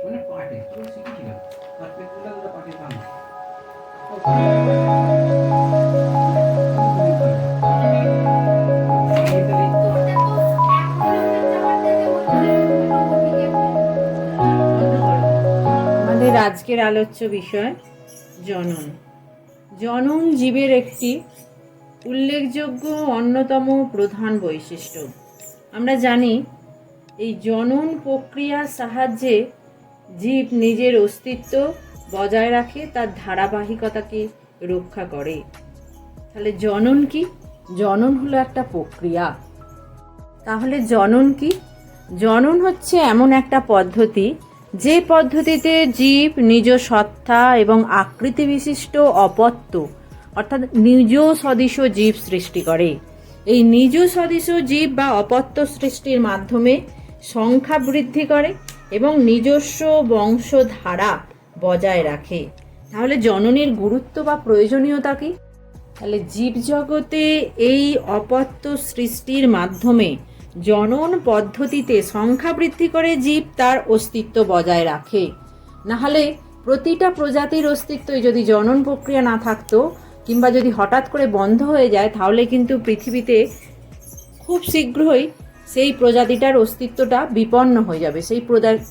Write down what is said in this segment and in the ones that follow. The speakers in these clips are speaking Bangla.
মানে পাটে তো শিখেছিলাম তার পেটগুলো ওটা পাটে কাম আমাদের আজকের আলোচ্য বিষয় জনন। জনন জীবের একটি উল্লেখযোগ্য অন্যতম প্রধান বৈশিষ্ট্য। আমরা জানি এই জনন প্রক্রিয়ার সাহায্যে জীব নিজের অস্তিত্ব বজায় রাখে, তার ধারাবাহিকতাকে রক্ষা করে। তাহলে জনন কি? জনন হলো একটা প্রক্রিয়া। তাহলে জনন কি? জনন হচ্ছে এমন একটা পদ্ধতি যে পদ্ধতিতে জীব নিজ সত্তা এবং আকৃতি বিশিষ্ট অপত্য অর্থাৎ নিজ সদৃশ জীব সৃষ্টি করে। এই নিজ সদৃশ জীব বা অপত্য সৃষ্টির মাধ্যমে সংখ্যা বৃদ্ধি করে এবং নিজস্ব বংশধারা বজায় রাখে। তাহলে জননের গুরুত্ব বা প্রয়োজনীয়তা কি? তাহলে জীবজগতে এই অপত্য সৃষ্টির মাধ্যমে জনন পদ্ধতিতে সংখ্যা বৃদ্ধি করে জীব তার অস্তিত্ব বজায় রাখে। নাহলে প্রতিটা প্রজাতির অস্তিত্বই যদি জনন প্রক্রিয়া না থাকতো কিংবা যদি হঠাৎ করে বন্ধ হয়ে যায়, তাহলে কিন্তু পৃথিবীতে খুব শীঘ্রই সেই প্রজাতিটার অস্তিত্বটা বিপন্ন হয়ে যাবে। সেই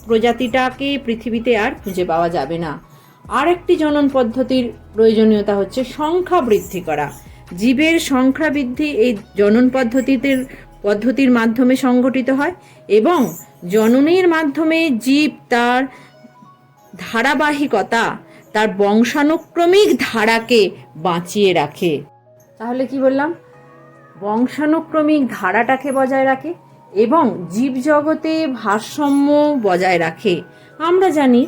প্রজাতিটাকে পৃথিবীতে আর খুঁজে পাওয়া যাবে না। আর একটি জনন পদ্ধতির প্রয়োজনীয়তা হচ্ছে সংখ্যা বৃদ্ধি করা। জীবের সংখ্যা বৃদ্ধি এই জনন পদ্ধতির মাধ্যমে সংঘটিত হয় এবং জননের মাধ্যমে জীব তার ধারাবাহিকতা, তার বংশানুক্রমিক ধারাকে বাঁচিয়ে রাখে। তাহলে কি বললাম? বংশানুক্রমিক ধারাটাকে বজায় রাখে এবং জীবজগতে ভারসাম্য বজায় রাখে। আমরা জানি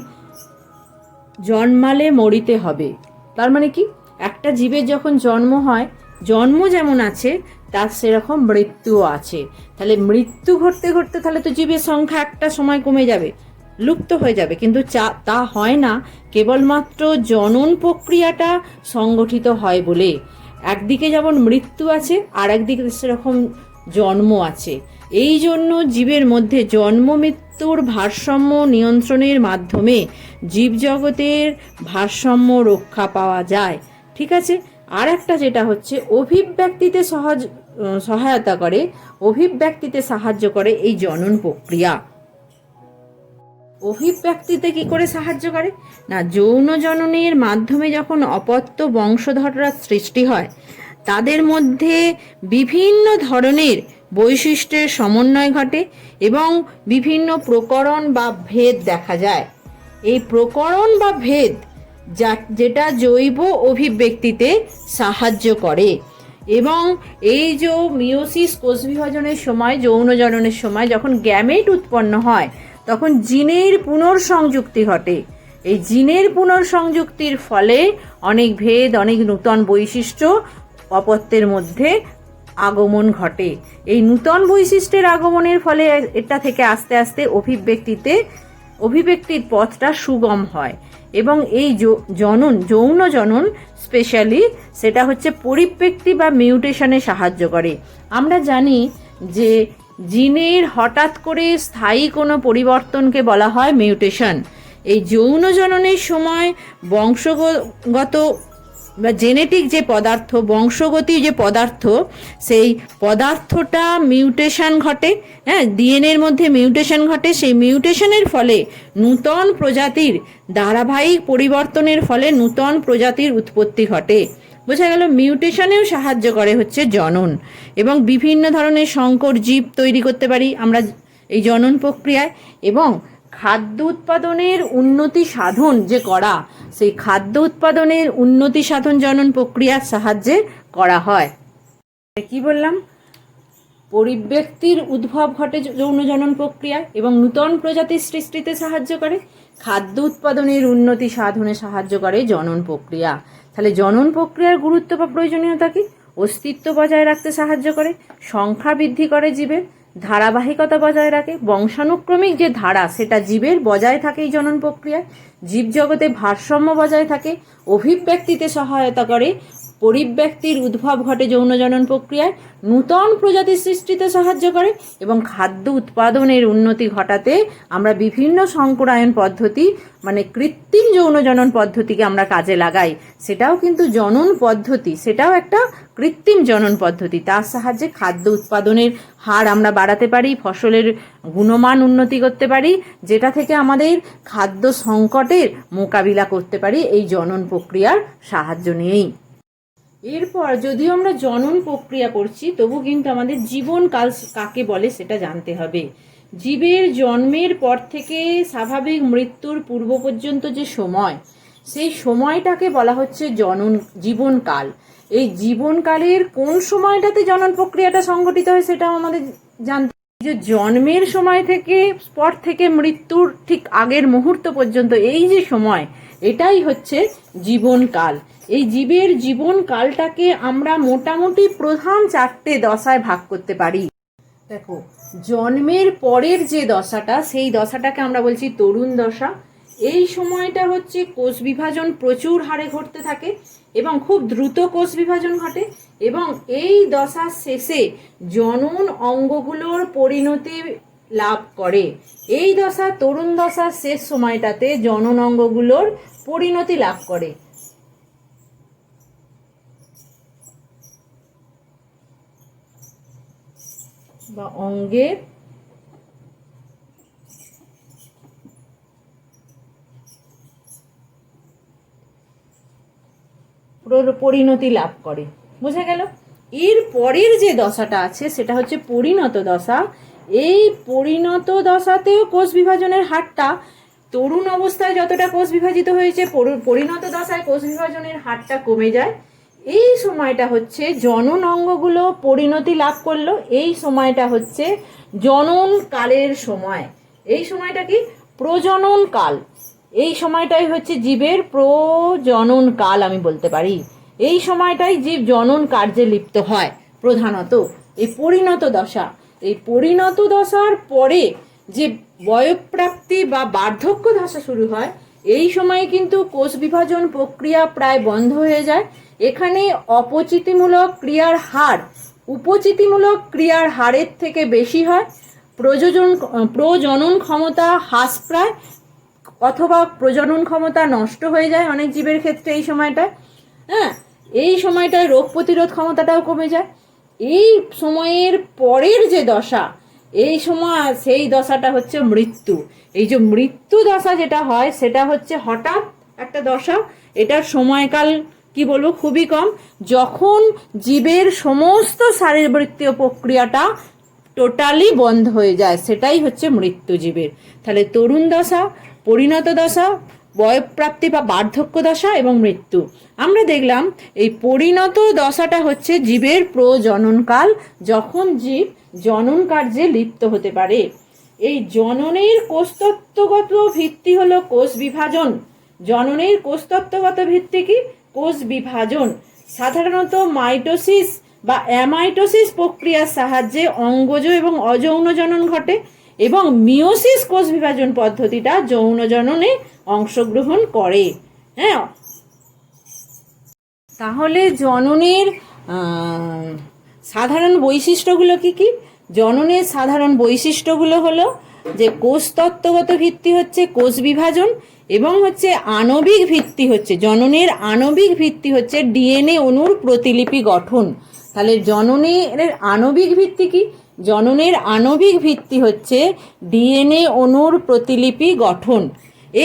জন্মালে মরিতে হবে। তার মানে কি? একটা জীবের যখন জন্ম হয়, জন্ম যেমন আছে তার সেরকম মৃত্যুও আছে। তাহলে মৃত্যু ঘটতে ঘটতে তাহলে তো জীবের সংখ্যা একটা সময় কমে যাবে, লুপ্ত হয়ে যাবে। কিন্তু তা হয় না কেবলমাত্র জনন প্রক্রিয়াটা সংগঠিত হয় বলে। একদিকে যেমন মৃত্যু আছে আর একদিকে সেরকম জন্ম আছে। এই জন্য জীবের মধ্যে জন্ম মৃত্যুর ভারসাম্য নিয়ন্ত্রণের মাধ্যমে জীবজগতের ভারসাম্য রক্ষা পাওয়া যায়। ঠিক আছে। আর একটা যেটা হচ্ছে অভিব্যক্তিতে সহায়তা করে, অভিব্যক্তিতে সাহায্য করে এই জনন প্রক্রিয়া। অভিব্যক্তিতে কি করে সাহায্য করে? না, যৌন জননের মাধ্যমে যখন অপত্য বংশধররা সৃষ্টি হয়, তাদের মধ্যে বিভিন্ন ধরনের বৈশিষ্ট্যের সমন্বয় ঘটে এবং বিভিন্ন প্রকরণ বা ভেদ দেখা যায়। এই প্রকরণ বা ভেদ যেটা জৈব অভিব্যক্তিতে সাহায্য করে এবং এই যে মিওসিস কোষ বিভাজনের সময়, যৌন জননের সময় যখন গ্যামেট উৎপন্ন হয়, তখন জিনের পুনর্সংযুক্তি ঘটে। এই জিনের পুনর্সংযুক্তির ফলে অনেক ভেদ, অনেক নূতন বৈশিষ্ট্য অপত্যের মধ্যে আগমন ঘটে। এই নূতন বৈশিষ্ট্যের আগমনের ফলে এটা থেকে আস্তে আস্তে অভিব্যক্তির পথটা সুগম হয় এবং এই যৌন জনন স্পেশালি সেটা হচ্ছে পরিব্যক্তি বা মিউটেশনে সাহায্য করে। আমরা জানি যে জিনের হঠাৎ করে স্থায়ী কোনো পরিবর্তনকে বলা হয় মিউটেশন। এই যৌন জননের সময় বংশগত বা জেনেটিক যে পদার্থ, বংশগতি যে পদার্থ, সেই পদার্থটা মিউটেশন ঘটে। ডিএনএর মধ্যে মিউটেশন ঘটে। সেই মিউটেশনের ফলে নূতন প্রজাতির ধারাবাহিক পরিবর্তনের ফলে নূতন প্রজাতির উৎপত্তি ঘটে। বোঝা গেল? মিউটেশনেও সাহায্য করে হচ্ছে জনন এবং বিভিন্ন ধরনের সংকর জীব তৈরি করতে পারি আমরা এই জনন প্রক্রিয়ায়। এবং খাদ্য উৎপাদনের উন্নতি সাধন যে করা, সেই খাদ্য উৎপাদনের উন্নতি সাধন জনন প্রক্রিয়ার সাহায্যে করা হয়। কি বললাম? পরিব্যক্তির উদ্ভব ঘটে যৌন জনন প্রক্রিয়া এবং নূতন প্রজাতির সৃষ্টিতে সাহায্য করে। খাদ্য উৎপাদনের উন্নতি সাধনে সাহায্য করে জনন প্রক্রিয়া। তাহলে জনন প্রক্রিয়ার গুরুত্ব বা প্রয়োজনীয়তা কি? অস্তিত্ব বজায় রাখতে সাহায্য করে, সংখ্যা বৃদ্ধি করে জীবের, ধারাবাহিকতা বজায় রাখে, বংশানুক্রমিক যে ধারা সেটা জীবের বজায় থাকে এই জনন প্রক্রিয়ায়, জীবজগতে ভারসাম্য বজায় থাকে, অভিব্যক্তিতে সহায়তা করে, পরিব্যক্তির উদ্ভব ঘটে যৌন জনন প্রক্রিয়ায়, নূতন প্রজাতি সৃষ্টিতে সাহায্য করে এবং খাদ্য উৎপাদনের উন্নতি ঘটাতে আমরা বিভিন্ন সংকরায়ন পদ্ধতি মানে কৃত্রিম যৌন জনন পদ্ধতিকে আমরা কাজে লাগাই। সেটাও কিন্তু জনন পদ্ধতি, সেটাও একটা কৃত্রিম জনন পদ্ধতি। তার সাহায্যে খাদ্য উৎপাদনের হার আমরা বাড়াতে পারি, ফসলের গুণমান উন্নতি করতে পারি, যেটা থেকে আমাদের খাদ্য সংকটের মোকাবিলা করতে পারি এই জনন প্রক্রিয়ার সাহায্য নিয়েই। এরপর যদিও আমরা জনন প্রক্রিয়া করছি, তবু কিন্তু আমাদের জীবনকাল কাকে বলে সেটা জানতে হবে। জীবের জন্মের পর থেকে স্বাভাবিক মৃত্যুর পূর্ব পর্যন্ত যে সময়, সেই সময়টাকে বলা হচ্ছে জীবনকাল। এই জীবনকালের কোন সময়টাতে জনন প্রক্রিয়াটা সংঘটিত হয় সেটাও আমাদের জানতে হবে। যে জন্মের সময় থেকে পর থেকে মৃত্যুর ঠিক আগের মুহূর্ত পর্যন্ত এই যে সময়, এটাই হচ্ছে জীবনকাল। এই জীবের জীবনকালটাকে আমরা মোটামুটি প্রধান 4টে দশায় ভাগ করতে পারি। দেখো, জন্মের পরের যে দশাটা, সেই দশাটাকে আমরা বলছি তরুণ দশা। এই সময়টা হচ্ছে কোষ বিভাজন প্রচুর হারে ঘটতে থাকে এবং খুব দ্রুত কোষ বিভাজন ঘটে, এবং এই দশার শেষে জনন অঙ্গগুলোর পরিণতি লাভ করে। এই দশা, তরুণ দশার শেষ সময়টাতে জনন অঙ্গগুলোর পরিণতি লাভ করে। বা অঙ্গের পরিণতি লাভ করে। বোঝা গেল? এর পরের যে দশাটা আছে সেটা হচ্ছে পরিণত দশা। এই পরিণত দশাতেও কোষ বিভাজনের হারটা তরুণ অবস্থায় যতটা কোষ বিভাজিত হয়েছে, পরিণত দশায় কোষ বিভাজনের হারটা কমে যায়। এই সময়টা হচ্ছে জনন অঙ্গগুলো পরিণতি লাভ করলো, এই সময়টা হচ্ছে জনন কালের সময়। এই সময়টা কি? প্রজনন কাল। এই সময়টাই হচ্ছে জীবের প্রজনন কাল আমি বলতে পারি। এই সময়টাই জীব জনন কার্যে লিপ্ত হয় প্রধানত। এই পরিণত দশা, এই পরিণত দশার পরে যে বয়ঃপ্রাপ্তি বা বার্ধক্য দশা শুরু হয়, এই সময়ে কিন্তু কোষ বিভাজন প্রক্রিয়া প্রায় বন্ধ হয়ে যায়। এখানে অপচিতিমূলক ক্রিয়ার হার উপচিতিমূলক ক্রিয়ার হারের থেকে বেশি হয়। প্রজনন ক্ষমতা হ্রাস প্রায় অথবা প্রজনন ক্ষমতা নষ্ট হয়ে যায় অনেক জীবের ক্ষেত্রে এই সময়টায়। এই সময়টায় রোগ প্রতিরোধ ক্ষমতাটাও কমে যায়। এই সময়ের পরের যে দশা, এই সময় সেই দশাটা হচ্ছে মৃত্যু। এই যে মৃত্যু দশা যেটা হয়, সেটা হচ্ছে হঠাৎ একটা দশা। এটার সময়কাল কি বলবো, খুবই কম। যখন জীবের সমস্ত শারীরবৃত্তীয় প্রক্রিয়াটা টোটালি বন্ধ হয়ে যায়, সেটাই হচ্ছে মৃত্যু জীবের। তাহলে তরুণ দশা, পরিণত দশা, বয়ঃপ্রাপ্তি বা বার্ধক্য দশা এবং মৃত্যু। আমরা দেখলাম এই পরিণত দশাটা হচ্ছে জীবের প্রজননকাল, যখন জীব জনন কার্যে লিপ্ত হতে পারে। এই জননের কোষতত্ত্বগত ভিত্তি হলো কোষ বিভাজন। জননের কোষতত্ত্বগত ভিত্তি কি? কোষ বিভাজন। সাধারণত মাইটোসিস বা অ্যামাইটোসিস প্রক্রিয়ার সাহায্যে অঙ্গজ এবং অযৌন জনন ঘটে, এবং মিওসিস কোষ বিভাজন পদ্ধতিটা যৌন জননে অংশগ্রহণ করে। তাহলে জননের সাধারণ বৈশিষ্ট্যগুলো কি কি? জননের সাধারণ বৈশিষ্ট্যগুলো হলো যে কোষতত্ত্বগত ভিত্তি হচ্ছে কোষ বিভাজন, এবং হচ্ছে আণবিক ভিত্তি হচ্ছে, জননের আণবিক ভিত্তি হচ্ছে ডিএনএ অণুর প্রতিলিপি গঠন। তাহলে জননের আণবিক ভিত্তি কি? জননের আণবিক ভিত্তি হচ্ছে ডিএনএ অণুর প্রতিলিপি গঠন।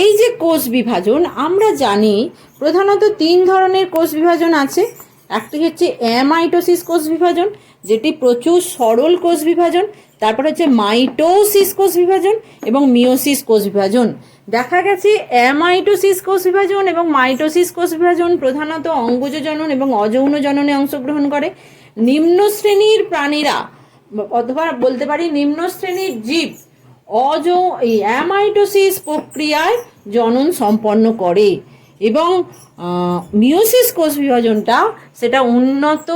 এই যে কোষ বিভাজন, আমরা জানি প্রধানত 3 ধরনের কোষ বিভাজন আছে। একটি হচ্ছে অ্যামাইটোসিস কোষ বিভাজন, যেটি প্রচুর সরল কোষ বিভাজন। তারপর হচ্ছে মাইটোসিস কোষ বিভাজন এবং মিওসিস কোষ বিভাজন। দেখা গেছে অ্যামাইটোসিস কোষ বিভাজন এবং মাইটোসিস কোষ বিভাজন প্রধানত অঙ্গজ জনন এবং অযৌন জননে অংশগ্রহণ করে। নিম্ন শ্রেণীর প্রাণীরা অথবা বলতে পারি নিম্ন শ্রেণীর জীব এই অ্যামাইটোসিস প্রক্রিয়ায় জনন সম্পন্ন করে, এবং মিওসিস কোষ বিভাজনটা সেটা উন্নত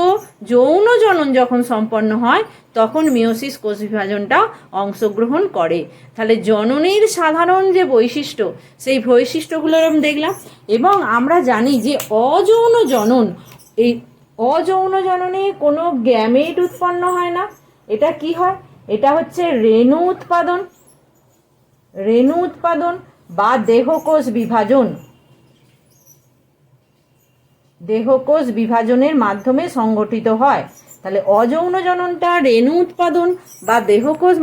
যৌন জনন যখন সম্পন্ন হয় তখন মিওসিস কোষ বিভাজনটা অংশগ্রহণ করে। তাহলে জননের সাধারণ যে বৈশিষ্ট্য, সেই বৈশিষ্ট্যগুলো দেখলাম। এবং আমরা জানি যে অযৌন জনন এই অযৌন জননে কোনো গ্যামেট উৎপন্ন হয় না। এটা কি হয়? এটা হচ্ছে রেণু উৎপাদন, রেণু উৎপাদন বা দেহকোষ বিভাজন, দেহকোষ বিভাজনের মাধ্যমে সংগঠিত হয়। তাহলে অযৌন জননটা রেণু উৎপাদন বা দেহকোষ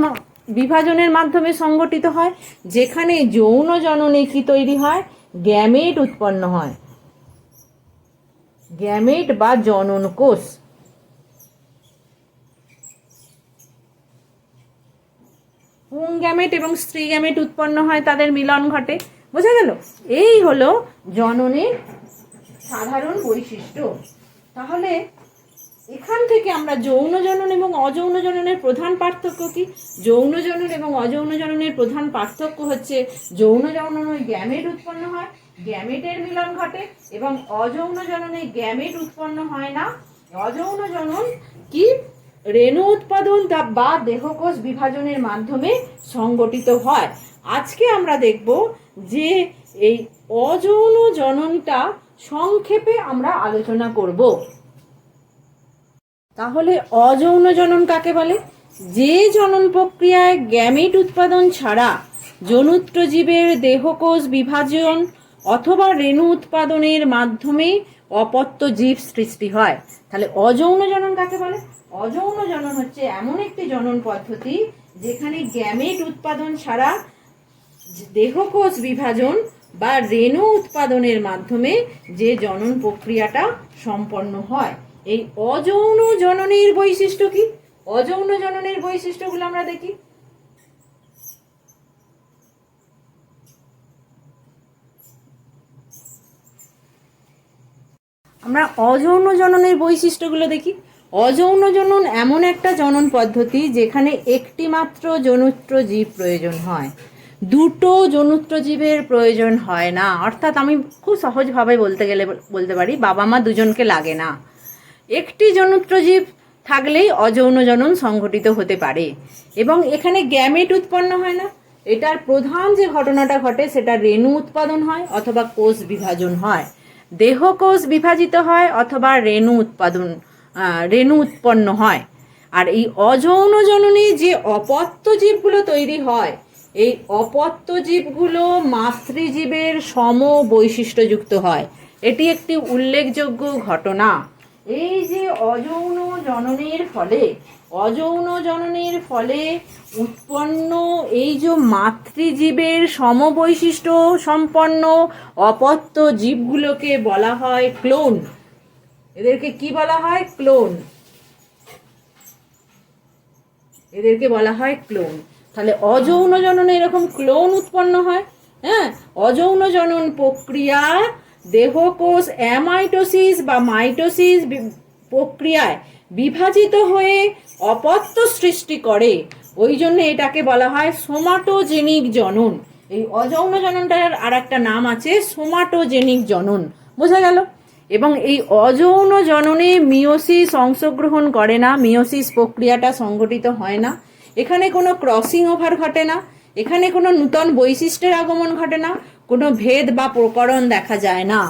বিভাজনের মাধ্যমে সংগঠিত হয়, যেখানে যৌন জননে কি তৈরি হয়? গ্যামেট উৎপন্ন হয়, গ্যামেট বা জনন কোষ। পুংগ্যামেট এবং স্ত্রী গ্যামেট উৎপন্ন হয়, তাদের মিলন ঘটে। বোঝা গেল? এই হলো জননের সাধারণ বৈশিষ্ট্য। তাহলে এখান থেকে আমরা যৌন জনন এবং অযৌন জননের প্রধান পার্থক্য কি? যৌন জনন এবং অযৌন জননের প্রধান পার্থক্য হচ্ছে যৌন জননে গ্যামেট উৎপন্ন হয়, গ্যামেটের মিলন ঘটে, এবং অযৌন জননে গ্যামেট উৎপন্ন হয় না। অযৌন জনন কি? রেণু উৎপাদন বা দেহকোষ বিভাজনের মাধ্যমে সংগঠিত হয়। আজকে আমরা দেখব যে এই অযৌন জননটা সংক্ষেপে আমরা আলোচনা করব। তাহলে অযৌন জনন কাকে বলে? যে জনন প্রক্রিয়ায় গ্যামেট উৎপাদন ছাড়া জনুত্র জীবের দেহকোষ বিভাজন অথবা রেণু উৎপাদনের মাধ্যমে অপত্য জীব সৃষ্টি হয়। তাহলে অযৌন জনন কাকে বলে? অযৌন জনন হচ্ছে এমন একটি জনন পদ্ধতি যেখানে গ্যামেট উৎপাদন ছাড়া দেহকোষ বিভাজন বা রেণু উৎপাদনের মাধ্যমে যে জনন প্রক্রিয়াটা সম্পন্ন হয়। এই অযৌন জননের বৈশিষ্ট্য কি? অযৌন জননের বৈশিষ্ট্যগুলো আমরা দেখি। আমরা অযৌন জননের বৈশিষ্ট্যগুলো দেখি। অযৌন জনন এমন একটা জনন পদ্ধতি যেখানে একটি মাত্র জনুত্র জীব প্রয়োজন হয়, দুটো জনুত্র জীবের প্রয়োজন হয় না। অর্থাৎ আমি খুব সহজভাবে বলতে পারি বাবা মা দুজনকে লাগে না। একটি জনুত্র জীব থাকলেই অযৌন জনন সংঘটিত হতে পারে, এবং এখানে গ্যামেট উৎপন্ন হয় না। এটার প্রধান যে ঘটনাটা ঘটে সেটা রেণু উৎপাদন হয় অথবা কোষ বিভাজন হয়, দেহকোষ বিভাজিত হয় অথবা রেণু উৎপন্ন হয়। আর এই অযৌন জননে যে অপত্য জীবগুলো তৈরি হয়, এই অপত্য জীবগুলো মাতৃজীবের সম বৈশিষ্ট্যযুক্ত হয়। এটি একটি উল্লেখযোগ্য ঘটনা। এই যে অযৌন জননের ফলে উৎপন্ন এই যে মাতৃজীবের সমবৈশিষ্ট্য সম্পন্ন অপত্য জীবগুলোকে বলা হয় ক্লোন। এদেরকে কি বলা হয়? ক্লোন। এদেরকে বলা হয় ক্লোন। তাহলে অযৌন জননে এরকম ক্লোন উৎপন্ন হয়। হ্যাঁ, অযৌন জনন প্রক্রিয়া দেহকোষ অ্যামাইটোসিস বা মাইটোসিস প্রক্রিয়ায় বিভাজিত হয়ে অপত্য সৃষ্টি করে। ওই জন্য এটাকে বলা হয় সোমাটোজেনিক জনন। এই অযৌন জননটার আর একটা নাম আছে সোমাটোজেনিক জনন। বোঝা গেল? এবং এই অযৌন জননে মিওসিস অংশগ্রহণ করে না, মিওসিস প্রক্রিয়াটা সংঘটিত হয় না। এখানে কোনো ক্রসিং ওভার ঘটে না, এখানে কোনো নূতন বৈশিষ্ট্যের আগমন ঘটে না, কোনো ভেদ বা প্রকরণ দেখা যায় না।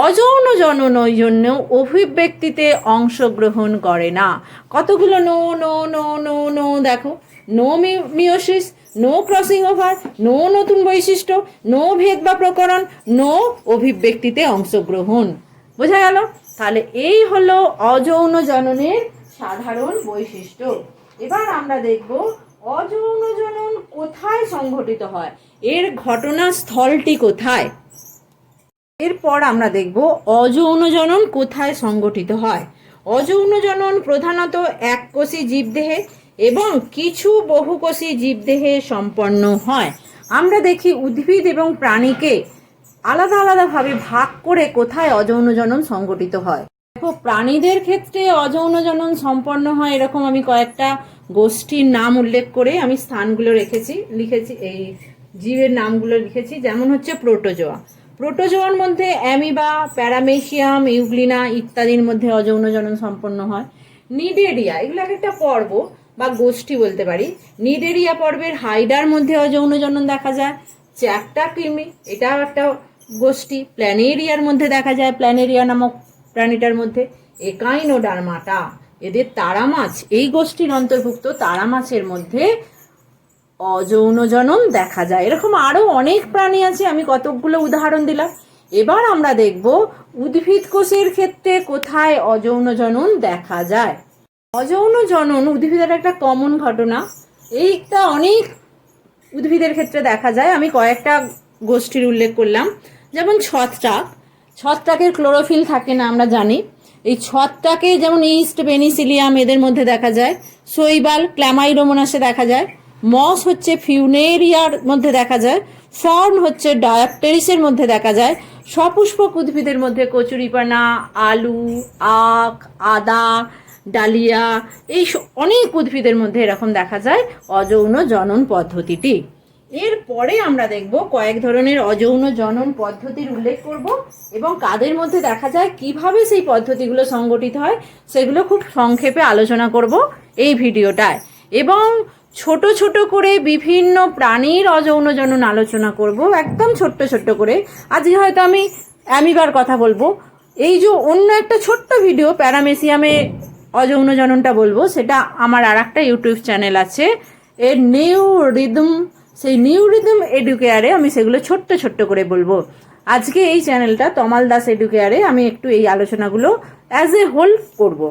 অযৌন জনন ওই জন্য অভিব্যক্তিতে অংশগ্রহণ করে না। কতগুলো no no no no no দেখো, no meiosis, no crossing over, no নতুন বৈশিষ্ট্য, নো ভেদ বা প্রকরণ, নো অভিব্যক্তিতে অংশগ্রহণ। বোঝা গেল? তাহলে এই হলো অযৌন জননের সাধারণ বৈশিষ্ট্য। এবার আমরা দেখব অযৌন জনন কোথায় সংঘটিত হয়, এর ঘটনাস্থলটি কোথায়। এরপর আমরা দেখব অযৌন জনন কোথায় সংঘটিত হয়। অযৌন জনন প্রধানত এককোষী জীবদেহে এবং কিছু বহুকোষী জীবদেহে সম্পন্ন হয়। আমরা দেখি উদ্ভিদ এবং প্রাণীকে আলাদা আলাদাভাবে ভাগ করে কোথায় অযৌন জনন সংঘটিত হয়। দেখো, প্রাণীদের ক্ষেত্রে অযৌন জনন সম্পন্ন হয় এরকম আমি কয়েকটা গোষ্ঠীর নাম উল্লেখ করে আমি স্থানগুলো লিখেছি, এই জীবের নামগুলো লিখেছি। যেমন হচ্ছে প্রোটোজোয়া। প্রোটোজোয়ার মধ্যে অ্যামিবা, প্যারামেসিয়াম, ইউগ্লিনা ইত্যাদির মধ্যে অযৌন জনন সম্পন্ন হয়। নিডেরিয়া, এগুলো একটা পর্ব বা গোষ্ঠী বলতে পারি। নিডেরিয়া পর্বের হাইডার মধ্যে অযৌন জনন দেখা যায়। চ্যাকটা কৃমি, এটাও একটা গোষ্ঠী। প্ল্যানেরিয়ার মধ্যে দেখা যায়, প্ল্যানেরিয়া নামক প্রাণীটার মধ্যে? একাইনোডার্মাটা। এদের তারা মাছ, এই গোষ্ঠীর অন্তর্ভুক্ত তারা মাছের মধ্যে অযৌন জনন দেখা যায়। এরকম আরো অনেক প্রাণী আছে, আমি কতকগুলো উদাহরণ দিলাম। এবার আমরা দেখব উদ্ভিদ কোষের ক্ষেত্রে কোথায় অযৌন জনন দেখা যায়। অযৌন জনন উদ্ভিদের একটা কমন ঘটনা, এইটা অনেক উদ্ভিদের ক্ষেত্রে দেখা যায়। আমি কয়েকটা গোষ্ঠীর উল্লেখ করলাম, যেমন ছত্রাক। ছত্রাকের ক্লোরোফিল থাকে না, আমরা জানি। এই ছত্রাকে যেমন ইস্ট, পেনিসিলিয়াম এদের মধ্যে দেখা যায়। শৈবাল ক্ল্যামাইডোমোনাসে দেখা যায়। মস হচ্ছে ফিউনেরিয়ার মধ্যে দেখা যায়। ফার্ন হচ্ছে ডায়াপটেরিসের মধ্যে দেখা যায়। সপুষ্পক উদ্ভিদের মধ্যে কচুরিপানা, আলু, আখ, আদা, ডালিয়া, এই অনেক উদ্ভিদের মধ্যে এরকম দেখা যায় অযৌন জনন পদ্ধতিটি। এরপরে আমরা দেখব কয়েক ধরনের অযৌন জনন পদ্ধতির উল্লেখ করব এবং কাদের মধ্যে দেখা যায়, কিভাবে সেই পদ্ধতিগুলো সংগঠিত হয় সেগুলো খুব সংক্ষেপে আলোচনা করব এই ভিডিওটায়। এবং ছোট ছোট করে বিভিন্ন প্রাণীর অযৌন জনন আলোচনা করব, একদম ছোট্ট ছোট্ট করে। আজকে হয়তো আমি অ্যামিবার কথা বলবো, এই যে অন্য একটা ছোট্ট ভিডিও প্যারামেসিয়ামে অযৌন জননটা বলবো, সেটা আমার আর একটা ইউটিউব চ্যানেল আছে, এর নিউ রিদম, সেই নিউ রিদম এডুকেয়ারে আমি সেগুলো ছোট্ট ছোট্ট করে বলবো। আজকে এই চ্যানেলটা তমাল দাস এডুকেয়ারে আমি একটু এই আলোচনাগুলো অ্যাজ এ হোল করব।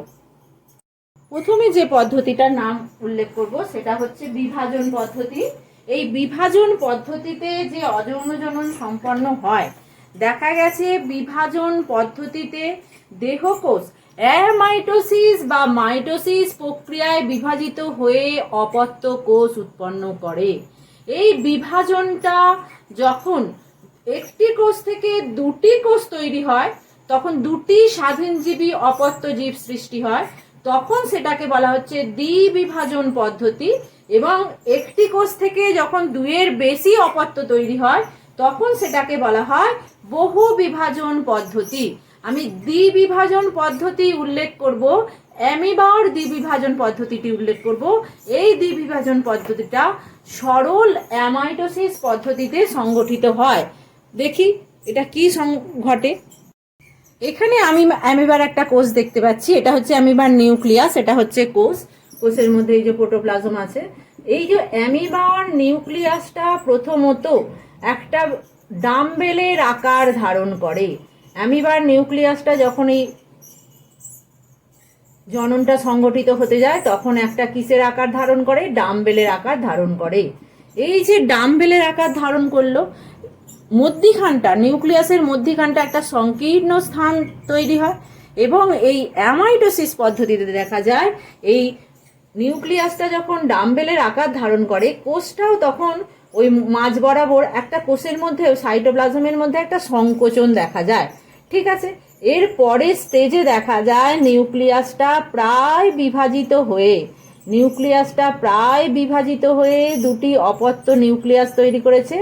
প্রথমে যে পদ্ধতিটার নাম উল্লেখ করব সেটা হচ্ছে বিভাজন পদ্ধতি। এই বিভাজন পদ্ধতিতে যে অযৌন জনন সম্পন্ন হয়, দেখা গেছে বিভাজন পদ্ধতিতে দেহকোষ অ্যামাইটোসিস বা মাইটোসিস প্রক্রিয়ায় বিভাজিত হয়ে অপত্য কোষ উৎপন্ন করে। এই বিভাজনটা যখন একটি কোষ থেকে দুটি কোষ তৈরি হয়, তখন দুটি স্বাধীনজীবী অপত্য জীব সৃষ্টি হয়, তখন সেটাকে বলা হচ্ছে দ্বিবিভাজন পদ্ধতি। এবং একটি কোষ থেকে যখন দুইয়ের বেশি অপত্য তৈরি হয়, তখন সেটাকে বলা হয় বহু বিভাজন পদ্ধতি। আমি দ্বিবিভাজন পদ্ধতি উল্লেখ করব, অ্যামিবার দ্বিবিভাজন পদ্ধতিটি উল্লেখ করব। এই দ্বিবিভাজন পদ্ধতিটা সরল অ্যামাইটোসিস পদ্ধতিতে সংগঠিত হয়। দেখি এটা কি ঘটে। এখানে আমি অ্যামিবার একটা কোষ দেখতে পাচ্ছি, এটা হচ্ছে অ্যামিবার নিউক্লিয়াস, এটা হচ্ছে কোষ। কোষের মধ্যে এই যে প্রোটোপ্লাজম আছে। এই যে অ্যামিবার নিউক্লিয়াসটা প্রথমত একটা ডাম্বেলের আকার ধারণ করে। অ্যামিবার নিউক্লিয়াসটা যখন এই জননটা সংগঠিত হতে যায়, তখন একটা কিসের আকার ধারণ করে? ডাম্বেলের আকার ধারণ করে। এই যে ডাম্বেলের আকার ধারণ করলো, মধ্যিখানটা, নিউক্লিয়াসের মধ্যিখানটা একটা সংকীর্ণ স্থান তৈরি হয়। এবং এই অ্যামাইটোসিস পদ্ধতিতে দেখা যায় এই নিউক্লিয়াসটা যখন ডাম্বেলের আকার ধারণ করে, কোষটাও তখন ওই মাঝ বরাবর একটা কোষের মধ্যে, সাইটোপ্লাজমের মধ্যে একটা সংকোচন দেখা যায়। ঠিক আছে, এর পরে স্টেজে দেখা যায় নিউক্লিয়াসটা প্রায় বিভাজিত হয়ে দুটি অপত্য নিউক্লিয়াস তৈরি করেছে।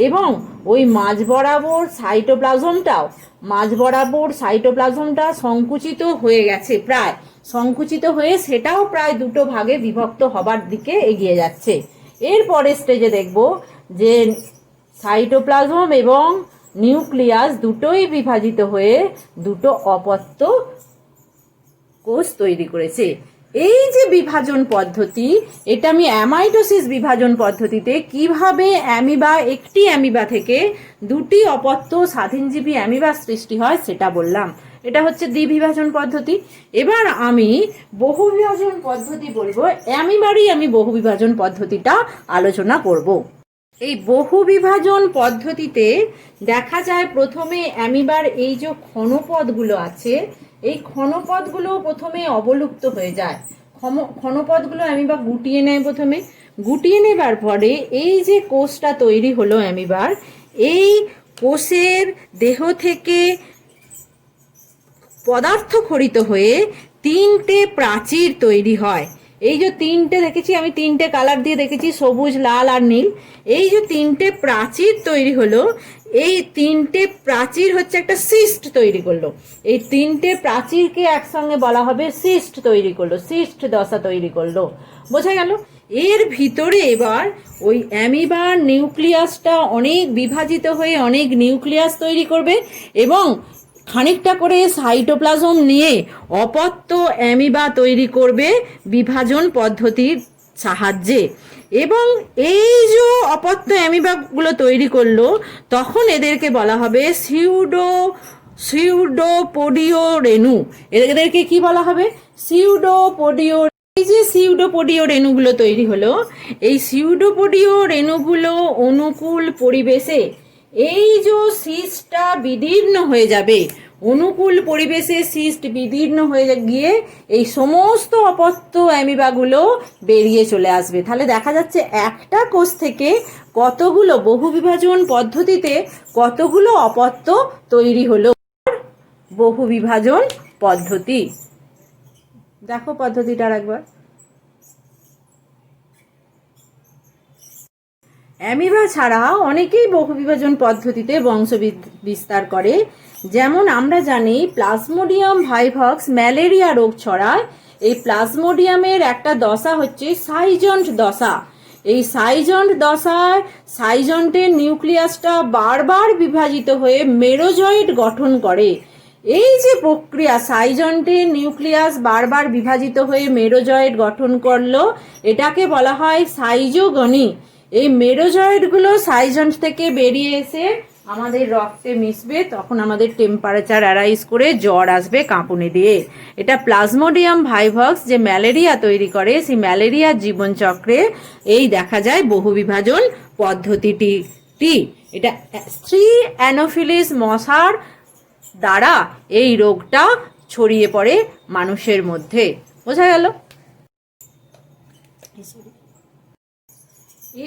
এবং ওই মাঝ বরাবর সাইটোপ্লাজমটা সংকুচিত হয়ে গেছে, প্রায় সংকুচিত হয়ে সেটাও প্রায় দুটো ভাগে বিভক্ত হবার দিকে এগিয়ে যাচ্ছে। এরপরে স্টেজে দেখব যে সাইটোপ্লাজম এবং নিউক্লিয়াস দুটোই বিভাজিত হয়ে দুটো অপত্য কোষ তৈরি করেছে। এই যে বিভাজন পদ্ধতি, এটা আমি অ্যামাইটোসিস বিভাজন পদ্ধতিতে কিভাবে একটি অ্যামিবা থেকে দুটি অপত্য স্বাধীনজীবী অ্যামিবা সৃষ্টি হয় সেটা বললাম। এটা হচ্ছে দ্বিবিভাজন পদ্ধতি। এবার আমি বহুবিভাজন পদ্ধতি বলবো, অ্যামিবারই আমি বহুবিভাজন পদ্ধতিটা আলোচনা করব। এই বহুবিভাজন পদ্ধতিতে দেখা যায় প্রথমে অ্যামিবার এই যে ক্ষণপদগুলো আছে, এই ক্ষণপদগুলো প্রথমে অবলুপ্ত হয়ে যায়। ক্ষণপদগুলো অ্যামিবা গুটিয়ে নেয়। প্রথমে গুটিয়ে নেবার পরে এই যে কোষটা তৈরি হলো অ্যামিবার, এই কোষের দেহ থেকে পদার্থ খরিত হয়ে তিনটে প্রাচীর তৈরি হয়। এই যে তিনটে দেখেছি আমি, তিনটে কালার দিয়ে দেখেছি, সবুজ, লাল আর নীল। এই যে তিনটে প্রাচীর তৈরি হলো, এই তিনটে প্রাচীর হচ্ছে একটা সিস্ট তৈরি করলো। এই তিনটে প্রাচীরকে একসঙ্গে বলা হবে সিস্ট তৈরি করলো, সিস্ট দশা তৈরি করলো। বোঝা গেল? এর ভিতরে এবার ওই অ্যামিবার নিউক্লিয়াসটা অনেক বিভাজিত হয়ে অনেক নিউক্লিয়াস তৈরি করবে এবং খানিকটা করে সাইটোপ্লাজম নিয়ে অপত্য অ্যামিবা তৈরি করবে বিভাজন পদ্ধতির সাহায্যে। এবং এই যে অপত্য অ্যামিবাগুলো তৈরি করলো, তখন এদেরকে বলা হবে সিউডোপোডিও রেণু। এদেরকে কি বলা হবে? সিউডোপোডিও। এই যে সিউডোপোডিও রেণুগুলো তৈরি হলো, এই সিউডোপোডিও রেণুগুলো অনুকূল পরিবেশে এই যে সিস্টটা বিদীর্ণ হয়ে যাবে, অনুকূল পরিবেশে সিস্ট বিদীর্ণ হয়ে গিয়ে এই সমস্ত অপত্য অ্যামিবাগুলো বেরিয়ে চলে আসবে। তাহলে দেখা যাচ্ছে একটা কোষ থেকে কতগুলো বহুবিভাজন পদ্ধতিতে কতগুলো অপত্য তৈরি হলো। বহুবিভাজন পদ্ধতি, দেখো পদ্ধতিটার একবার। অ্যামিবা ছাড়া অনেকেই বহুবিভাজন পদ্ধতিতে বংশ বিস্তার করে। যেমন আমরা জানি প্লাজমোডিয়াম ভাইভক্স ম্যালেরিয়া রোগ ছড়ায়। এই প্লাজমোডিয়ামের একটা দশা হচ্ছে সাইজন্ট দশা। এই সাইজন্ট দশায় সাইজন্টের নিউক্লিয়াসটা বারবার বিভাজিত হয়ে মেরোজয়েড গঠন করে। এই যে প্রক্রিয়া, সাইজন্টের নিউক্লিয়াস বারবার বিভাজিত হয়ে মেরোজয়েড গঠন করলো, এটাকে বলা হয় সাইজোগনি। এই মেরোজয়েডগুলো সাইজন্ট থেকে বেরিয়ে এসে আমাদের রক্তে মিশবে, তখন আমাদের টেম্পারেচার অ্যারাইজ করে জ্বর আসবে কাঁপুনি দিয়ে। এটা প্লাজমোডিয়াম ভাইভক্স যে ম্যালেরিয়া তৈরি করে, সেই ম্যালেরিয়ার জীবনচক্রে এই দেখা যায় বহুবিভাজন পদ্ধতিটি। এটা স্ত্রী অ্যানোফিলিস মশার দ্বারা এই রোগটা ছড়িয়ে পড়ে মানুষের মধ্যে। বোঝা গেল?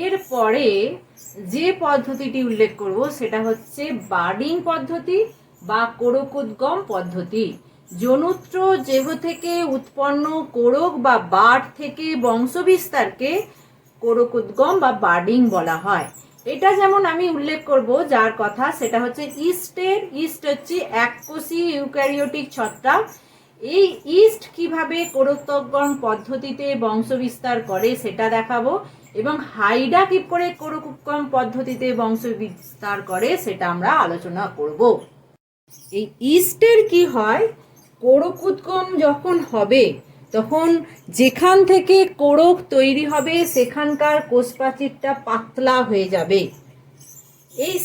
এরপরে যে পদ্ধতিটি উল্লেখ করব সেটা হচ্ছে বার্ডিং পদ্ধতি বা কোরকোদ্গম পদ্ধতি। জনুত্র দেহ থেকে উৎপন্ন কোরক বা বার্ড থেকে বংশবিস্তারকে কোরকোদ্গম বা বার্ডিং বলা হয়। এটা যেমন আমি উল্লেখ করব যার কথা, সেটা হচ্ছে ইস্ট হচ্ছে এককোষী ইউক্যারিওটিক ছত্রাক। এই ইস্ট কিভাবে কোরকোদ্গম পদ্ধতিতে বংশবিস্তার করে সেটা দেখাবো, এবং হাইডা কি করে কোরকোদ্গম পদ্ধতিতে বংশবিস্তার করে সেটা আমরা আলোচনা করব। এই ইস্টের কি হয়, কোরকোদ্গম যখন হবে তখন যেখান থেকে কোরক তৈরি হবে সেখানকার কোষপ্রাচীরটা পাতলা হয়ে যাবে।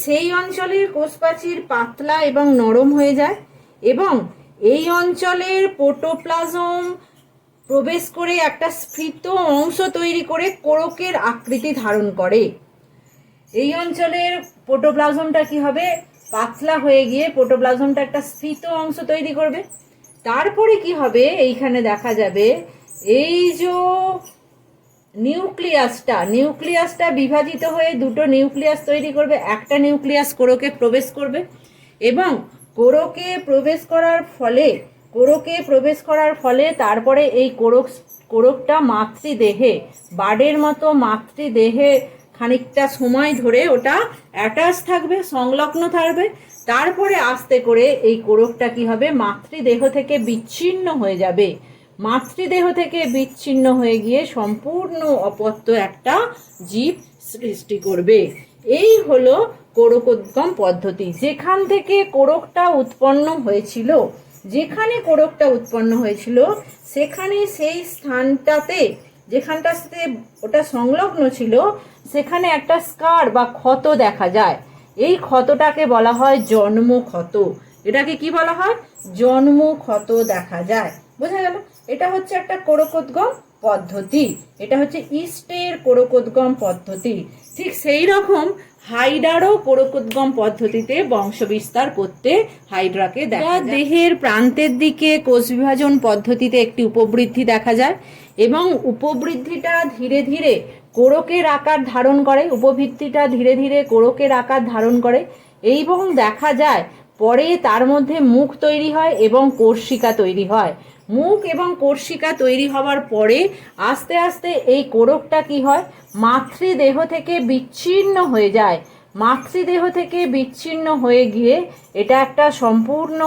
সেই অঞ্চলের কোষপ্রাচীর পাতলা এবং নরম হয়ে যায়, এবং এই অঞ্চলের প্রোটোপ্লাজম প্রবেশ করে একটা স্ফীত অংশ তৈরি করে কোরকের আকৃতি ধারণ করে। এই অঞ্চলের প্রোটোপ্লাজমটা কি হবে, পাতলা হয়ে গিয়ে প্রোটোপ্লাজমটা একটা স্ফীত অংশ তৈরি করবে। তারপরে কি হবে, এইখানে দেখা যাবে এই যে নিউক্লিয়াসটা বিভাজিত হয়ে দুটো নিউক্লিয়াস তৈরি করবে। একটা নিউক্লিয়াস কোরকে প্রবেশ করবে, এবং কোরকে প্রবেশ করার ফলে তারপরে এই কোরকটা মাতৃদেহে, বার্ডের মতো মাতৃদেহে খানিকটা সময় ধরে ওটা অ্যাটাচ থাকবে, সংলগ্ন থাকবে। তারপরে আস্তে করে এই কোরকটা কি হবে, মাতৃদেহ থেকে বিচ্ছিন্ন হয়ে যাবে। মাতৃদেহ থেকে বিচ্ছিন্ন হয়ে গিয়ে সম্পূর্ণ অপত্য একটা জীব সৃষ্টি করবে। এই হলো কোরকোদ্গম পদ্ধতি। যেখান থেকে কোরকটা উৎপন্ন হয়েছিল সেখানে সেই স্থানটাতে, যেখানটাতে ওটা সংলগ্ন ছিল, সেখানে একটা স্কার বা ক্ষত দেখা যায়। এই ক্ষতটাকে বলা হয় জন্মক্ষত। এটাকে কি বলা হয়, জন্মক্ষত দেখা যায়। বোঝা গেল? এটা হচ্ছে একটা কোরকোদ্গম পদ্ধতি, এটা হচ্ছে ইস্টের কোরকোদ্গম পদ্ধতি। ঠিক সেই রকম হাইড্রারও কোরকোদ্গম পদ্ধতিতে বংশবিস্তার করতে হাইড্রাকে দেখা যায়। দেহের প্রান্তের দিকে কোষ বিভাজন পদ্ধতিতে একটি উপবৃদ্ধি দেখা যায়, এবং উপবৃদ্ধিটা ধীরে ধীরে কোরকের আকার ধারণ করে, উপবৃদ্ধিটা ধীরে ধীরে কোরকের আকার ধারণ করে, এবং দেখা যায় পরে তার মধ্যে মুখ তৈরি হয় এবং কোর্শিকা তৈরি হয়। মুখ এবং কোর্শিকা তৈরি হওয়ার পরে আস্তে আস্তে এই কোরকটা কি হয়, মাতৃদেহ থেকে বিচ্ছিন্ন হয়ে যায়। মাতৃদেহ থেকে বিচ্ছিন্ন হয়ে গিয়ে এটা একটা সম্পূর্ণ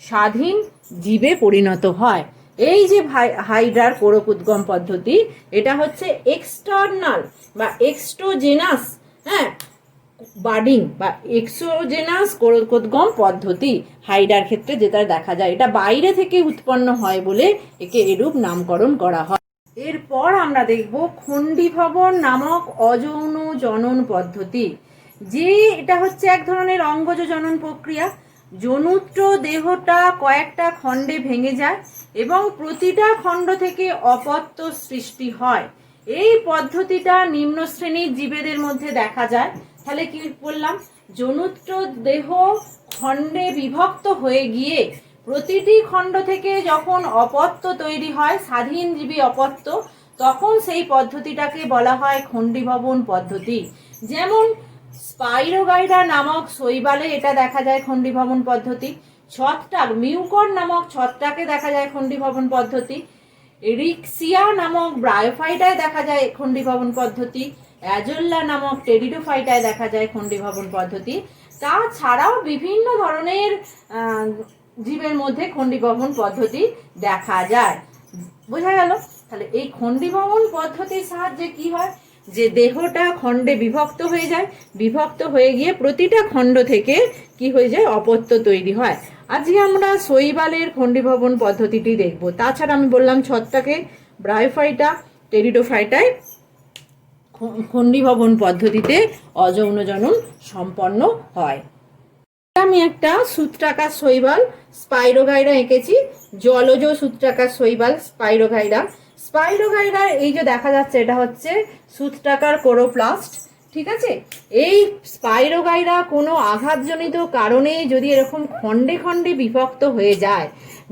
স্বাধীন জীবে পরিণত হয়। এই যে হাইড্রার কোরকোদ্গম পদ্ধতি, এটা হচ্ছে এক্সটার্নাল বা এক্সট্রোজেনাস বার্ডিং বা এক্সোজেনাস কোরোদগম পদ্ধতি হাইডার ক্ষেত্রে যেটা দেখা যায়, এটা বাইরে থেকে উৎপন্ন হয় বলে একে এরূপ নামকরণ করা হয়। এরপর আমরা দেখব খণ্ডীভবন নামক অযৌন জনন পদ্ধতি, যে এটা হচ্ছে এক ধরনের অঙ্গজ জনন প্রক্রিয়া। জনুত্র দেহটা কয়েকটা খণ্ডে ভেঙে যায় এবং প্রতিটা খণ্ড থেকে অপত্য সৃষ্টি হয়। এই পদ্ধতিটা নিম্ন শ্রেণীর জীবেদের মধ্যে দেখা যায়। তাহলে কি বললাম, জনুত্র দেহ খণ্ডে বিভক্ত হয়ে গিয়ে প্রতিটি খণ্ড থেকে যখন অপত্য তৈরি হয়, স্বাধীনজীবী অপত্য, তখন সেই পদ্ধতিটাকে বলা হয় খণ্ডীভবন পদ্ধতি। যেমন স্পাইরোগাইরা নামক শৈবালে এটা দেখা যায় খণ্ডীভবন পদ্ধতি, ছত্রাক মিউকর নামক ছত্রাকে দেখা যায় খণ্ডীভবন পদ্ধতি, রিক্সিয়া নামক ব্রায়োফাইটায় দেখা যায় খণ্ডীভবন পদ্ধতি, অ্যাজোল্লা নামক টেরিডোফাইটায় দেখা যায় খণ্ডীভবন পদ্ধতি। তাছাড়াও বিভিন্ন ধরনের জীবের মধ্যে খণ্ডীভবন পদ্ধতি দেখা যায়। বোঝা গেল? তাহলে এই খণ্ডীভবন পদ্ধতির সাহায্যে কি হয়, যে দেহটা খণ্ডে বিভক্ত হয়ে যায়, বিভক্ত হয়ে গিয়ে প্রতিটা খণ্ড থেকে কি হয়ে যায়, অপত্য তৈরি হয়। আজকে আমরা শৈবালের খণ্ডীভবন পদ্ধতিটি দেখব। তাছাড়া আমি বললাম ছত্রাকে, ব্রায়োফাইটা, টেরিডোফাইটায় খণ্ডীভবন পদ্ধতিতে অযৌন জনন সম্পন্ন হয়। আমি একটা সূত্রাকার শৈবাল স্পাইরোগাইরা এঁকেছি, জলজ সূত্রাকার শৈবাল স্পাইরোগাইরা। স্পাইরোগাইরার এই যে দেখা যাচ্ছে, এটা হচ্ছে সূত্রাকার কোরোপ্লাস্ট। ঠিক আছে, এই স্পাইরোগাইরা কোনো আঘাতজনিত কারণে যদি এরকম খণ্ডে খণ্ডে বিভক্ত হয়ে যায়,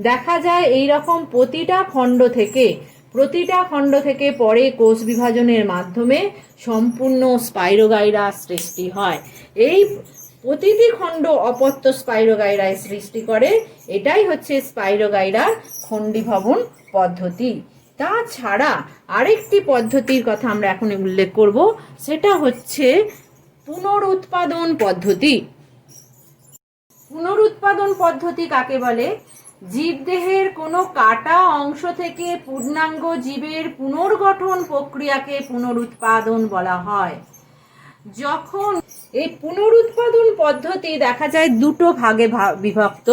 দেখা যায় এই রকম প্রতিটা খণ্ড থেকে পরে কোষ বিভাজনের মাধ্যমে সম্পূর্ণ স্পাইরোগাইরা সৃষ্টি হয়। এই প্রতিটি খণ্ড অপত্য স্পাইরোগাইরায় সৃষ্টি করে। এটাই হচ্ছে স্পাইরোগাইরার খণ্ডীভবন পদ্ধতি। তাছাড়া আরেকটি পদ্ধতির কথা আমরা এখন উল্লেখ করব, সেটা হচ্ছে পুনরুৎপাদন পদ্ধতি। পুনরুৎপাদন পদ্ধতি কাকে বলে? জীবদেহের কোনো কাটা অংশ থেকে পূর্ণাঙ্গ জীবের পুনর্গঠন প্রক্রিয়াকে পুনরুৎপাদন বলা হয়। যখন এই পুনরুৎপাদন পদ্ধতি দেখা যায় দুটো ভাগে বিভক্ত,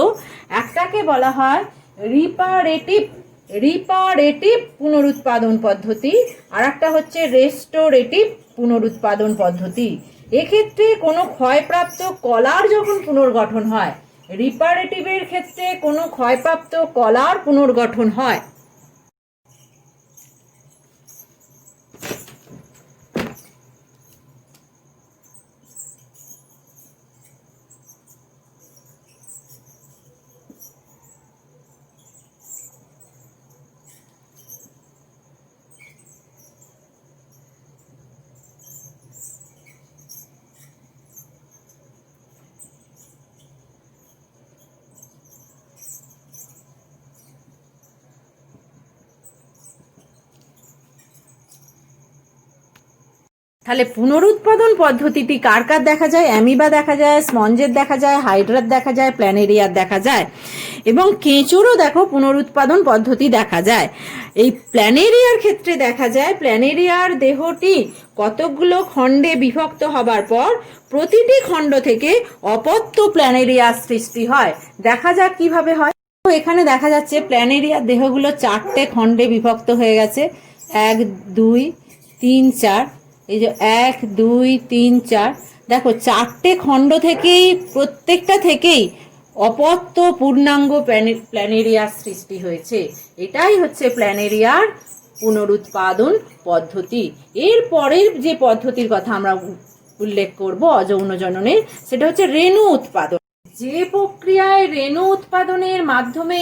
একটাকে বলা হয় রিপারেটিভ পুনরুৎপাদন পদ্ধতি, আর একটা হচ্ছে রেস্টোরেটিভ পুনরুৎপাদন পদ্ধতি। এক্ষেত্রে কোনো ক্ষয়প্রাপ্ত কলার যখন পুনর্গঠন হয়, রিপারেটিভের ক্ষেত্রে কোনো ক্ষয়প্রাপ্ত কলার পুনর্গঠন হয়। তাহলে পুনরুৎপাদন পদ্ধতিটি কার কার দেখা যায়? অ্যামিবা দেখা যায়, স্পঞ্জের দেখা যায়, হাইড্রার দেখা যায়, প্ল্যানেরিয়ার দেখা যায়, এবং কেঁচোরও দেখো পুনরুৎপাদন পদ্ধতি দেখা যায়। এই প্ল্যানেরিয়ার ক্ষেত্রে দেখা যায়, প্ল্যানেরিয়ার দেহটি কতকগুলো খণ্ডে বিভক্ত হবার পর প্রতিটি খণ্ড থেকে অপত্য প্ল্যানেরিয়ার সৃষ্টি হয়। দেখা যাক কিভাবে হয়। এখানে দেখা যাচ্ছে প্ল্যানেরিয়ার দেহগুলো 4টে খণ্ডে বিভক্ত হয়ে গেছে, 1 2 3 4। এই যে 1 2 3 4, দেখো 4টে খণ্ড থেকেই প্রত্যেকটা থেকেই অপত্য পূর্ণাঙ্গ প্ল্যানেরিয়ার সৃষ্টি হয়েছে। এটাই হচ্ছে প্ল্যানেরিয়ার পুনরুৎপাদন পদ্ধতি। এর পরের যে পদ্ধতির কথা আমরা উল্লেখ করব অযৌন জননের, সেটা হচ্ছে রেণু উৎপাদন। যে প্রক্রিয়ায় রেণু উৎপাদনের মাধ্যমে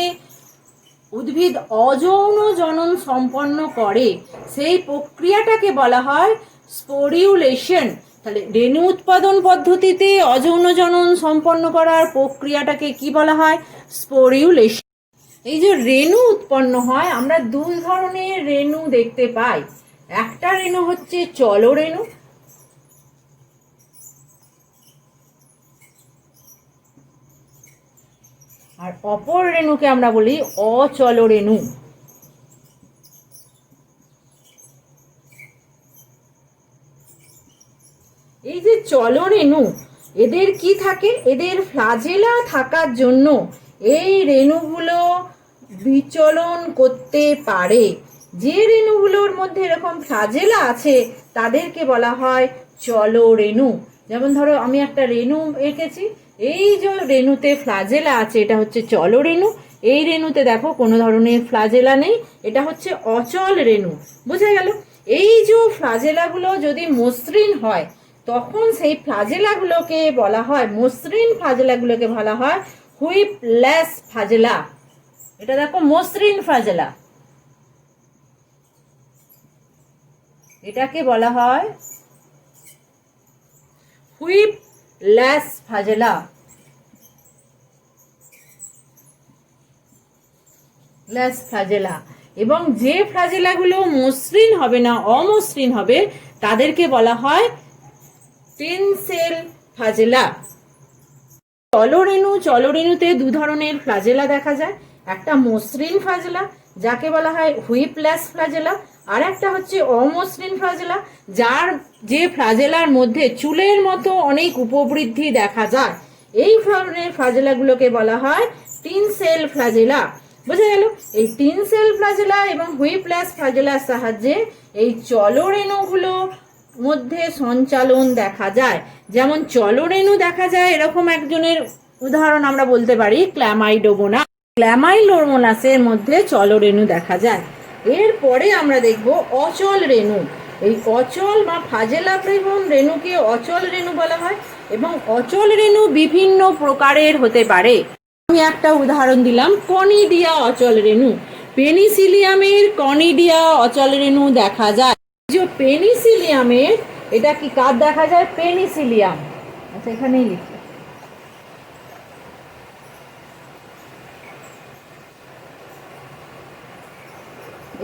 উদ্ভিদ অযৌন জনন সম্পন্ন করে, সেই প্রক্রিয়াটাকে বলা হয় স্পোরিউলেশন। তাহলে রেণু উৎপাদন পদ্ধতিতে অযৌন জনন সম্পন্ন করার প্রক্রিয়াটাকে কি বলা হয়? স্পোরিউলেশন। এই যে রেণু উৎপন্ন হয়, আমরা দুই ধরনের রেণু দেখতে পাই। একটা রেণু হচ্ছে চলরেণু, আর অপর রেণুকে আমরা বলি অচল রেণু। এই যে চলরেণু, এদের কি থাকে, এদের ফ্লাজেলা থাকার জন্য এই রেণুগুলো বিচলন করতে পারে। যে রেণুগুলোর মধ্যে এরকম ফ্লাজেলা আছে তাদেরকে বলা হয় চলরেণু। যেমন ধরো আমি একটা রেণু এঁকেছি, এই যে রেণুতে ফ্লাজেলা আছে এটা হচ্ছে চলরেণু, এই রেণুতে দেখো কোনো ধরনের ফ্লাজেলা নেই, এটা হচ্ছে অচল রেণু। বোঝা গেল? এই যে ফ্লাজেলাগুলো যদি মসৃণ হয় তখন সেই ফ্লাজেলাগুলোকে বলা হয়, মসৃণ ফ্লাজেলাগুলোকে বলা হয় হুইপলেস ফ্লাজেলা। এটা দেখো মসৃণ ফ্লাজেলা, এটাকে বলা হয় হুইপলেস ফ্লাজেলা। ফ্লাজেলা। এবং যে ফ্লাজেলাগুলো মসৃণ হবে না, অমসৃণ হবে, তাদেরকে বলা হয় টেনসেল ফ্লাজেলা। চলরেণুতে দু ধরনের ফ্লাজেলা দেখা যায়, একটা মসৃণ ফ্লাজেলা যাকে বলা হয় হুইপলেস ফ্লাজেলা, আর একটা হচ্ছে অমসৃণ ফ্লাজেলা যে ফ্লাজেলার মধ্যে চুলের মতো অনেক উপবৃদ্ধি দেখা যায়। এই ধরনের ফ্লাজেলাগুলোকে বলা হয় টেনসেল ফ্লাজেলা। বোঝা গেল? এই টেনসেল ফ্লাজেলা এবং হুইপলেস ফ্লাজেলার সাহায্যে এই চলরেণুগুলো মধ্যে সঞ্চালন দেখা যায়। যেমন চলরেণু দেখা যায় এরকম একজনের উদাহরণ আমরা বলতে পারি ক্ল্যামাইডোমোনাস। ক্ল্যামাইডোমোনাসের মধ্যে চলরেণু দেখা যায়। এরপরে আমরা দেখব অচল রেণু। এই অচল বা ফ্লাজেলা প্রবণ রেণুকে অচল রেণু বলা হয় এবং অচল রেণু বিভিন্ন প্রকারের হতে পারে। আমি একটা উদাহরণ দিলাম কনিডিয়া অচল রেণু। পেনিসিলিয়ামের কনিডিয়া অচল রেণু দেখা যায়। যে পেনিসিলিয়ামের, এটা কি কার দেখা যায়? পেনিসিলিয়াম। আচ্ছা এখানেই লিখি।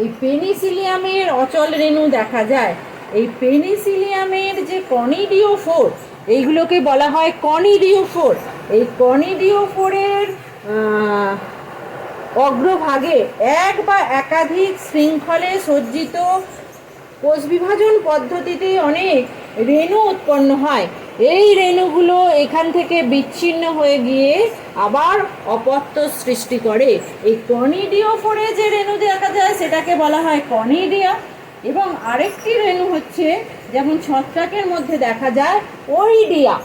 এই পেনিসিলিয়ামের অচল রেণু দেখা যায়। এই পেনিসিলিয়ামের যে কনিডিওফোর, এইগুলোকে বলা হয় কনিডিওফোর। এই কনিডিওফোরের অগ্রভাগে এক বা একাধিক শৃঙ্খলে সজ্জিত কোষ বিভাজন পদ্ধতিতে অনেক রেণু উৎপন্ন হয়। এই রেণুগুলো এখান থেকে বিচ্ছিন্ন হয়ে গিয়ে আবার অপত্য সৃষ্টি করে। এই কনিডিওফোরে যে রেণু দেখা যায় সেটাকে বলা হয় কনিডিয়া। এবং আরেকটি রেণু হচ্ছে যেমন ছত্রাকের মধ্যে দেখা যায় ওইডিয়া।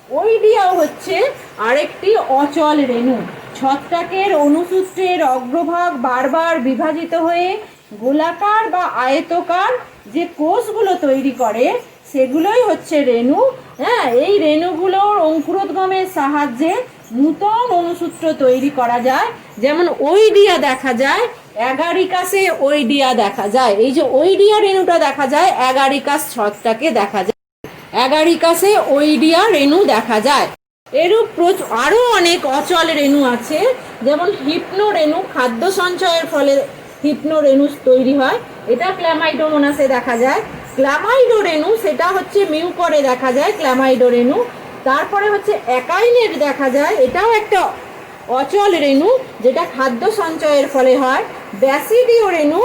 ওইডিয়াও হচ্ছে আরেকটি অচল রেণু। ছত্রাকের অনুসূত্রের অগ্রভাগ বারবার বিভাজিত হয়ে গোলাকার বা আয়তকার যে কোষগুলো তৈরি করে সেগুলোই হচ্ছে রেণু। হ্যাঁ, এই রেণুগুলোর অঙ্কুরোদ্গমের সাহায্যে নূতন অনুসূত্র তৈরি করা যায়। যেমন ওইডিয়া দেখা যায়, অ্যাগারিকাসে ওইডিয়া দেখা যায়। এই যে ওইডিয়া রেণুটা দেখা যায় অ্যাগারিকাস ছত্রাকে দেখা যায়, অ্যাগারিকাসে ওইডিয়া রেণু দেখা যায়। এরূপ আরও অনেক অচল রেণু আছে, যেমন হিপনো রেণু। খাদ্য সঞ্চয়ের ফলে হিপনো রেণু তৈরি হয়, এটা ক্ল্যামাইডোমোনাসে দেখা যায়। ক্ল্যামাইডো রেণু সেটা হচ্ছে মিউকরে দেখা যায় ক্ল্যামাইডো রেণু। তারপরে হচ্ছে একাইনেট দেখা যায়, এটাও একটা অচল রেণু যেটা খাদ্য সঞ্চয়ের ফলে হয়। ব্যাসিডিও রেণু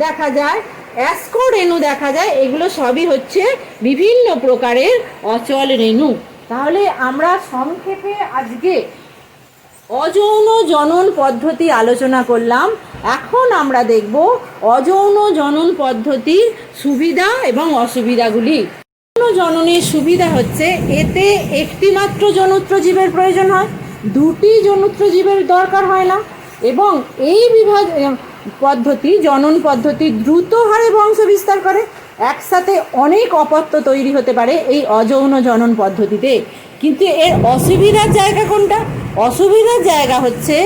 দেখা যায়, অ্যাস্কো রেণু দেখা যায়। এগুলো সবই হচ্ছে বিভিন্ন প্রকারের অচল রেণু। তাহলে আমরা সংক্ষেপে আজকে অযৌন জনন পদ্ধতি আলোচনা করলাম। এখন আমরা দেখব অযৌন জনন পদ্ধতির সুবিধা এবং অসুবিধাগুলি। অযৌন জননের সুবিধা হচ্ছে এতে একটি মাত্র জনূত্র জীবের প্রয়োজন হয়, দুটি জনূত্র জীবের দরকার হয় না, এবং এই জনন পদ্ধতি দ্রুত হারে বংশ বিস্তার করে। একসাথে অনেক অপত্য তৈরি হতে পারে এই অযৌন জনন পদ্ধতিতে। কিন্তু এর অসুবিধার জায়গা কোনটা? অসুবিধার জায়গা হচ্ছে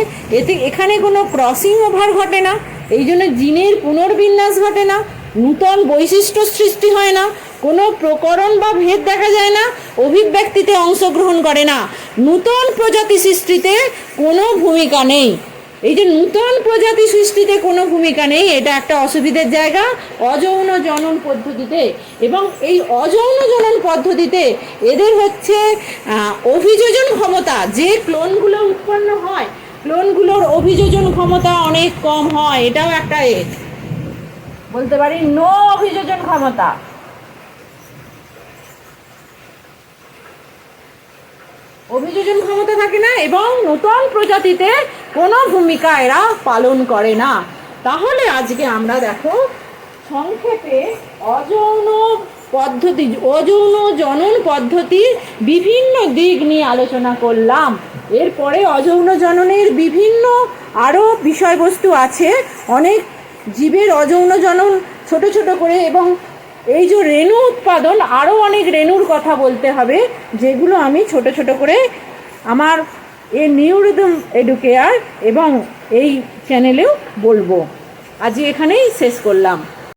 এখানে কোনো ক্রসিং ওভার ঘটে না, এই জন্য জিনের পুনর্বিন্যাস ঘটে না, নূতন বৈশিষ্ট্য সৃষ্টি হয় না, কোনো প্রকরণ বা ভেদ দেখা যায় না, অভিব্যক্তিতে অংশগ্রহণ করে না, নূতন প্রজাতি সৃষ্টিতে কোনো ভূমিকা নেই। এই যে নূতন প্রজাতি সৃষ্টিতে কোনো ভূমিকা নেই, এটা একটা অসুবিধার জায়গা অযৌন জনন পদ্ধতিতে। এবং এই অযৌন জনন পদ্ধতিতে এদের হচ্ছে অভিযোজন ক্ষমতা, যে ক্লোনগুলো উৎপন্ন হয় ক্লোনগুলোর অভিযোজন ক্ষমতা অনেক কম হয়, এটাও একটা বলতে পারি নো অভিযোজন ক্ষমতা। অভিযোজন ক্ষমতা থাকে না এবং নতুন প্রজাতিতে কোনো ভূমিকা এরা পালন করে না। তাহলে আজকে আমরা দেখো সংক্ষেপে অযৌন জনন পদ্ধতির বিভিন্ন দিক নিয়ে আলোচনা করলাম। এরপরে অযৌন জননের বিভিন্ন আরও বিষয়বস্তু আছে। অনেক জীবের অযৌন জনন ছোট ছোট করে, এবং এই যে রেণু উৎপাদন, আরও অনেক রেণুর কথা বলতে হবে, যেগুলো আমি ছোট ছোট করে আমার এই নিউ রিদম এডুকেয়ার এবং এই চ্যানেলেও বলবো। আজ এখানেই শেষ করলাম।